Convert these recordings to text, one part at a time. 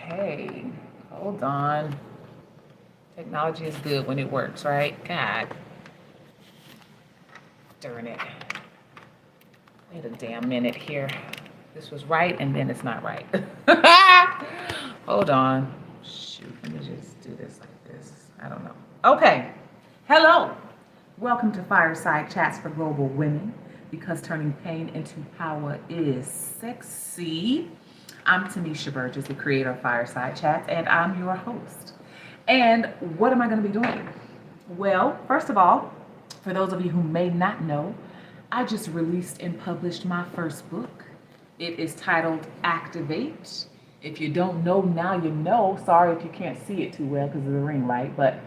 Okay, hold on. Technology is good when it works, right? God darn it. Wait a damn minute here. This was right and then it's not right. Hold on. Shoot, let me just do this like this. I don't know. Okay. Hello. Welcome to Fireside Chats for Global Women, because turning pain into power is sexy. I'm Timmesha Burgess, the creator of Fireside Chats, and I'm your host. And what am I going to be doing? Well, first of all, for those of you who may not know, I just released and published my first book. It is titled Activate. If you don't know, now you know. Sorry if you can't see it too well because of the ring light, but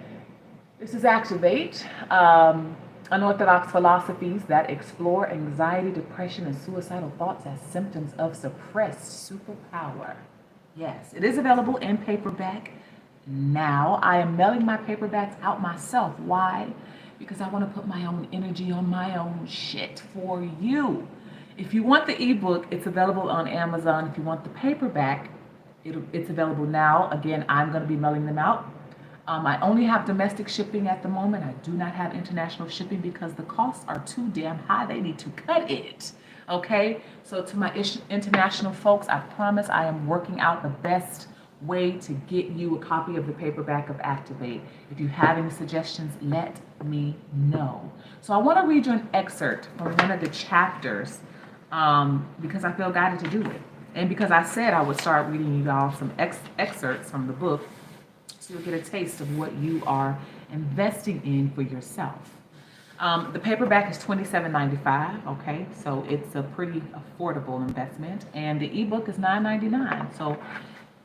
this is Activate. Unorthodox philosophies that explore anxiety, depression, and suicidal thoughts as symptoms of suppressed superpower. Yes, it is available in paperback now. I am mailing my paperbacks out myself. Why? Because I want to put my own energy on my own shit for you. If you want the ebook, it's available on Amazon. If you want the paperback, it's available now. Again, I'm going to be mailing them out. I only have domestic shipping at the moment. I do not have international shipping because the costs are too damn high. They need to cut it. Okay? So to my international folks, I promise I am working out the best way to get you a copy of the paperback of Activate. If you have any suggestions, let me know. So I want to read you an excerpt from one of the chapters because I feel guided to do it. And because I said I would start reading you all some excerpts from the book, so you'll get a taste of what you are investing in for yourself. The paperback is $27.95, okay? So it's a pretty affordable investment. And the ebook is $9.99. So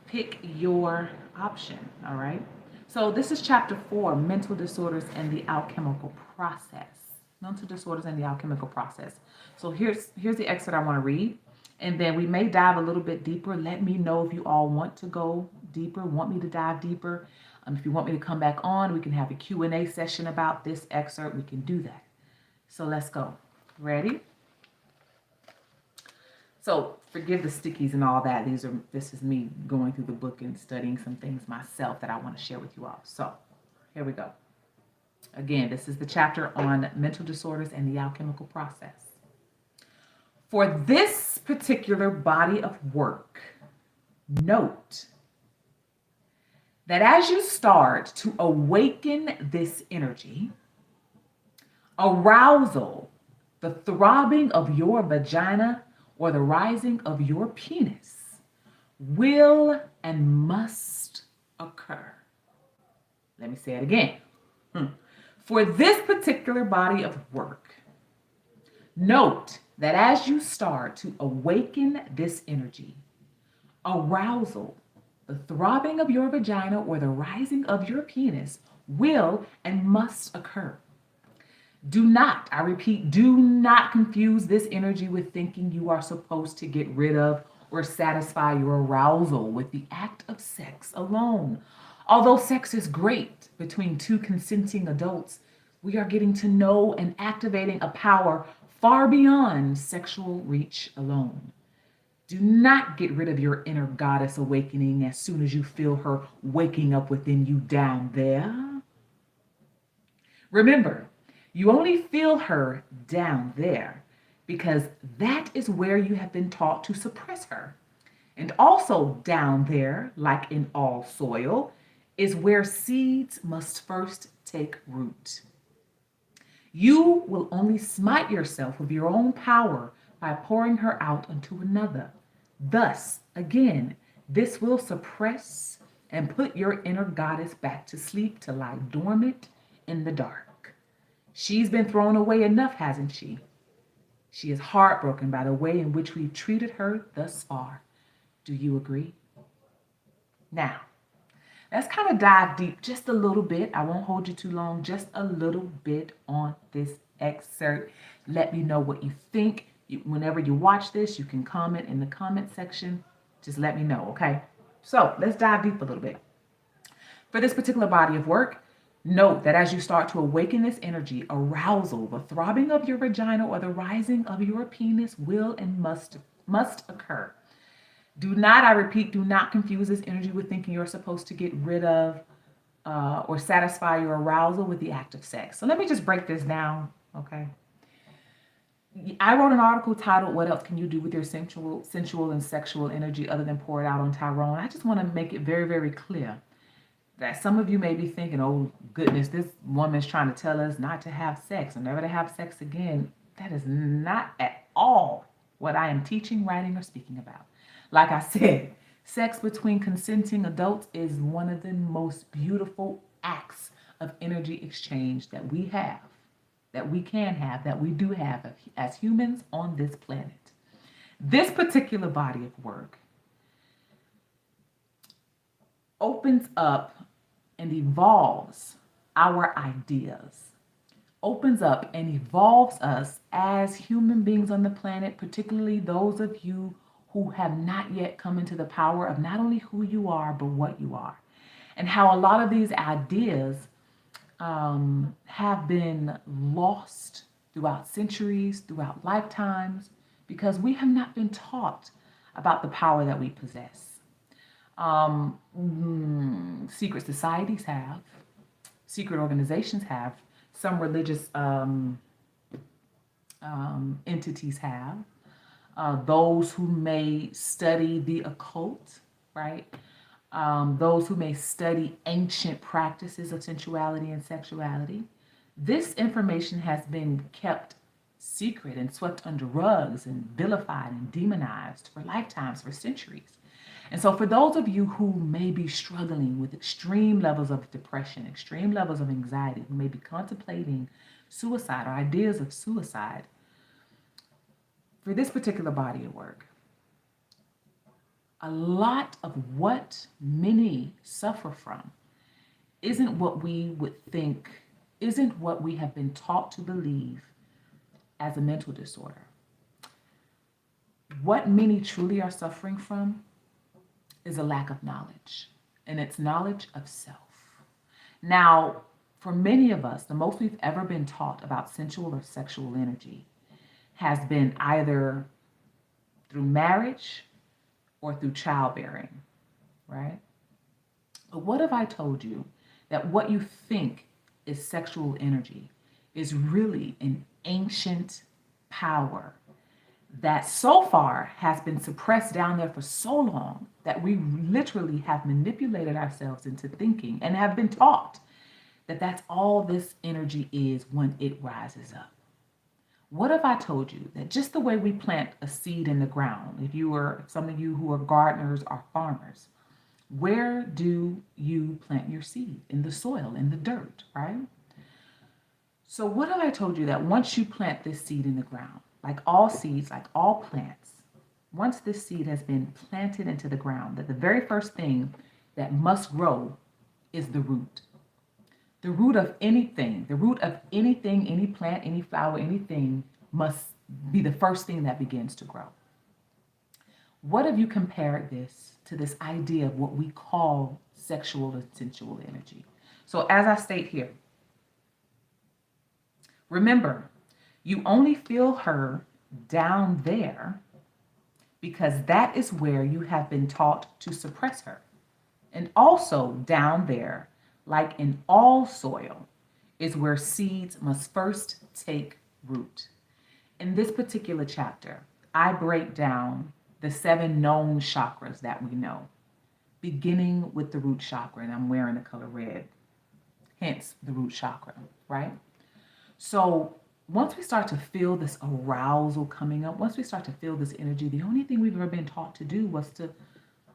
pick your option, all right? So this is chapter 4, Mental Disorders and the Alchemical Process. Mental Disorders and the Alchemical Process. So here's the excerpt I want to read. And then we may dive a little bit deeper. Let me know if you all want to go deeper, want me to dive deeper. If you want me to come back on, we can have a Q&A session about this excerpt. We can do that. So let's go. Ready? So forgive the stickies and all that. This is me going through the book and studying some things myself that I want to share with you all. So here we go. Again, this is the chapter on mental disorders and the alchemical process. For this particular body of work, note that as you start to awaken this energy, arousal, the throbbing of your vagina or the rising of your penis will and must occur. Let me say it again. For this particular body of work, note that as you start to awaken this energy, arousal, the throbbing of your vagina or the rising of your penis will and must occur. Do not, I repeat, do not confuse this energy with thinking you are supposed to get rid of or satisfy your arousal with the act of sex alone. Although sex is great between two consenting adults, we are getting to know and activating a power far beyond sexual reach alone. Do not get rid of your inner goddess awakening as soon as you feel her waking up within you down there. Remember, you only feel her down there because that is where you have been taught to suppress her. And also down there, like in all soil, is where seeds must first take root. You will only smite yourself with your own power by pouring her out onto another. Thus, again, this will suppress and put your inner goddess back to sleep to lie dormant in the dark. She's been thrown away enough, hasn't she? She is heartbroken by the way in which we've treated her thus far. Do you agree? Now, let's kind of dive deep just a little bit. I won't hold you too long, just a little bit on this excerpt. Let me know what you think. Whenever you watch this, you can comment in the comment section. Just let me know, okay? So let's dive deep a little bit. For this particular body of work, note that as you start to awaken this energy, arousal, the throbbing of your vagina or the rising of your penis will and must occur. Do not, I repeat, do not confuse this energy with thinking you're supposed to get rid of or satisfy your arousal with the act of sex. So let me just break this down, okay? I wrote an article titled, "What else can you do with your sensual and sexual energy other than pour it out on Tyrone?" I just want to make it very, very clear that some of you may be thinking, oh, goodness, this woman's trying to tell us not to have sex or never to have sex again. That is not at all what I am teaching, writing, or speaking about. Like I said, sex between consenting adults is one of the most beautiful acts of energy exchange that we have, that we can have, that we do have as humans on this planet. This particular body of work opens up and evolves our ideas, opens up and evolves us as human beings on the planet, particularly those of you who have not yet come into the power of not only who you are, but what you are. And how a lot of these ideas have been lost throughout centuries, throughout lifetimes, because we have not been taught about the power that we possess. Secret societies have, secret organizations have, some religious entities have, those who may study the occult, right? Those who may study ancient practices of sensuality and sexuality. This information has been kept secret and swept under rugs and vilified and demonized for lifetimes, for centuries. And so for those of you who may be struggling with extreme levels of depression, extreme levels of anxiety, who may be contemplating suicide or ideas of suicide, for this particular body of work, a lot of what many suffer from isn't what we would think, isn't what we have been taught to believe as a mental disorder. What many truly are suffering from is a lack of knowledge, and it's knowledge of self. Now, for many of us, the most we've ever been taught about sensual or sexual energy has been either through marriage or through childbearing, right? But what if I told you that what you think is sexual energy is really an ancient power that so far has been suppressed down there for so long that we literally have manipulated ourselves into thinking and have been taught that that's all this energy is when it rises up? What if I told you that just the way we plant a seed in the ground, if some of you who are gardeners or farmers, where do you plant your seed? In the soil, in the dirt, right? So what if I told you that once you plant this seed in the ground, like all seeds, like all plants, once this seed has been planted into the ground, that the very first thing that must grow is the root. The root of anything, any plant, any flower, anything must be the first thing that begins to grow. What if you compared this to this idea of what we call sexual and sensual energy? So as I state here, remember, you only feel her down there because that is where you have been taught to suppress her. And also down there, like in all soil, is where seeds must first take root. In this particular chapter, I break down the 7 known chakras that we know, beginning with the root chakra, and I'm wearing the color red, hence the root chakra, right? So once we start to feel this arousal coming up, once we start to feel this energy, the only thing we've ever been taught to do was to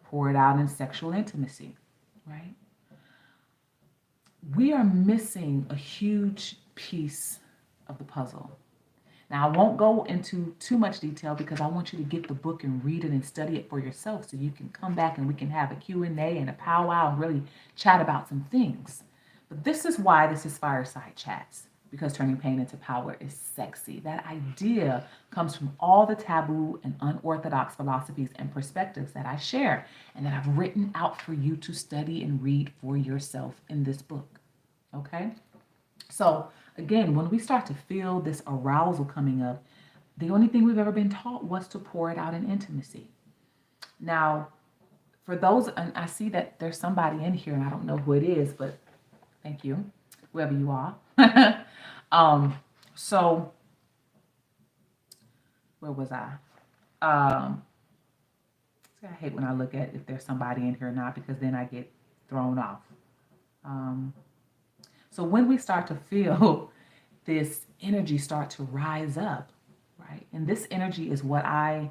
pour it out in sexual intimacy, right? We are missing a huge piece of the puzzle. Now, I won't go into too much detail because I want you to get the book and read it and study it for yourself so you can come back and we can have a Q&A and a powwow and really chat about some things. But this is why this is Fireside Chats, because turning pain into power is sexy. That idea comes from all the taboo and unorthodox philosophies and perspectives that I share and that I've written out for you to study and read for yourself in this book, okay? So again, when we start to feel this arousal coming up, the only thing we've ever been taught was to pour it out in intimacy. Now, for those, and I see that there's somebody in here, and I don't know who it is, but thank you, whoever you are. So where was I? See, I hate when I look at if there's somebody in here or not, because then I get thrown off. So when we start to feel this energy start to rise up, right? And this energy is what I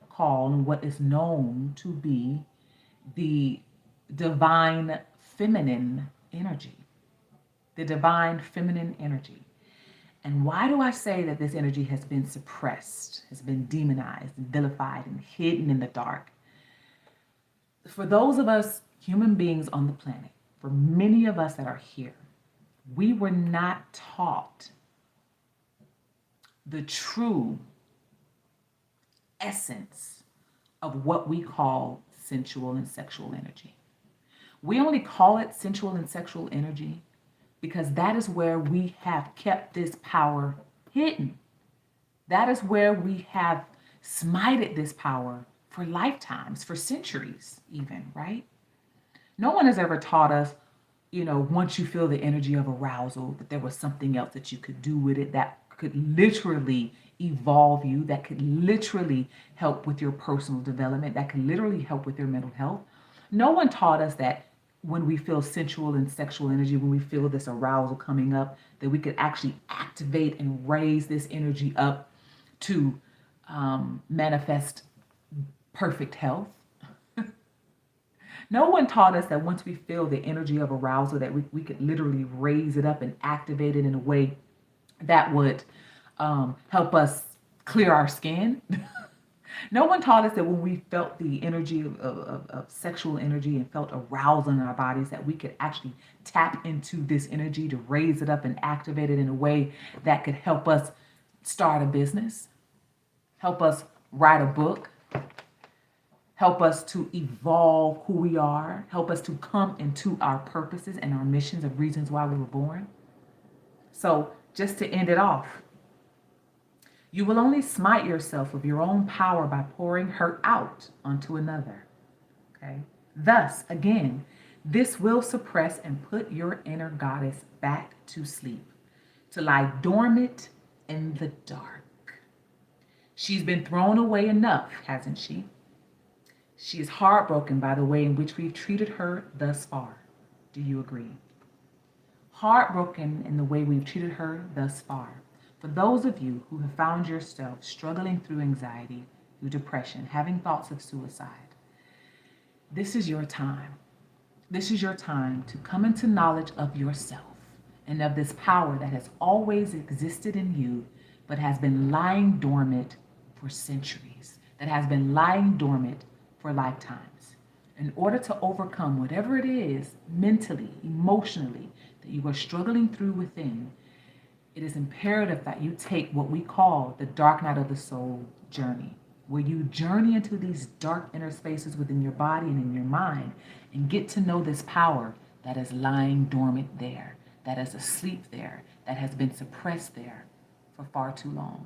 call and what is known to be the divine feminine energy. The divine feminine energy. And why do I say that this energy has been suppressed, has been demonized, and vilified, and hidden in the dark? For those of us human beings on the planet, for many of us that are here, we were not taught the true essence of what we call sensual and sexual energy. We only call it sensual and sexual energy because that is where we have kept this power hidden. That is where we have smited this power for lifetimes, for centuries even, right? No one has ever taught us, once you feel the energy of arousal, that there was something else that you could do with it that could literally evolve you, that could literally help with your personal development, that could literally help with your mental health. No one taught us that when we feel sensual and sexual energy, when we feel this arousal coming up, that we could actually activate and raise this energy up to manifest perfect health. No one taught us that once we feel the energy of arousal, that we could literally raise it up and activate it in a way that would help us clear our skin. No one taught us that when we felt the energy of sexual energy and felt arousal in our bodies, that we could actually tap into this energy to raise it up and activate it in a way that could help us start a business, help us write a book, help us to evolve who we are, help us to come into our purposes and our missions of reasons why we were born. So just to end it off, you will only smite yourself of your own power by pouring hurt out onto another. Okay? Thus, again, this will suppress and put your inner goddess back to sleep, to lie dormant in the dark. She's been thrown away enough, hasn't she? She is heartbroken by the way in which we've treated her thus far. Do you agree? Heartbroken in the way we've treated her thus far. For those of you who have found yourself struggling through anxiety, through depression, having thoughts of suicide, this is your time. This is your time to come into knowledge of yourself and of this power that has always existed in you, but has been lying dormant for centuries, that has been lying dormant for lifetimes. In order to overcome whatever it is mentally, emotionally, that you are struggling through within, it is imperative that you take what we call the dark night of the soul journey, where you journey into these dark inner spaces within your body and in your mind and get to know this power that is lying dormant there, that is asleep there, that has been suppressed there for far too long.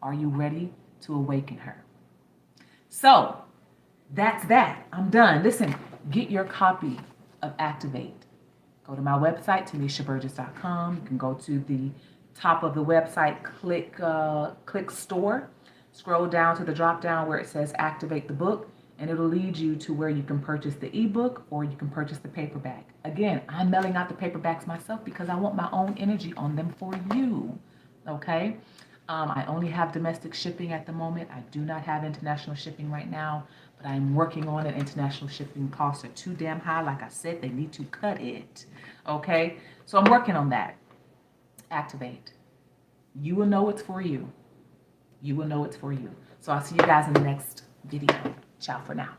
Are you ready to awaken her? So, that's that. I'm done. Listen, get your copy of Activate. Go to my website, TimmeshaBurgess.com. You can go to the top of the website, click store, scroll down to the drop down where it says Activate the book, and it'll lead you to where you can purchase the ebook or you can purchase the paperback. Again, I'm mailing out the paperbacks myself because I want my own energy on them for you. Okay? I only have domestic shipping at the moment. I do not have international shipping right now, but I'm working on it. International shipping costs are too damn high. Like I said, they need to cut it. Okay? So I'm working on that. Activate. You will know it's for you. You will know it's for you. So I'll see you guys in the next video. Ciao for now.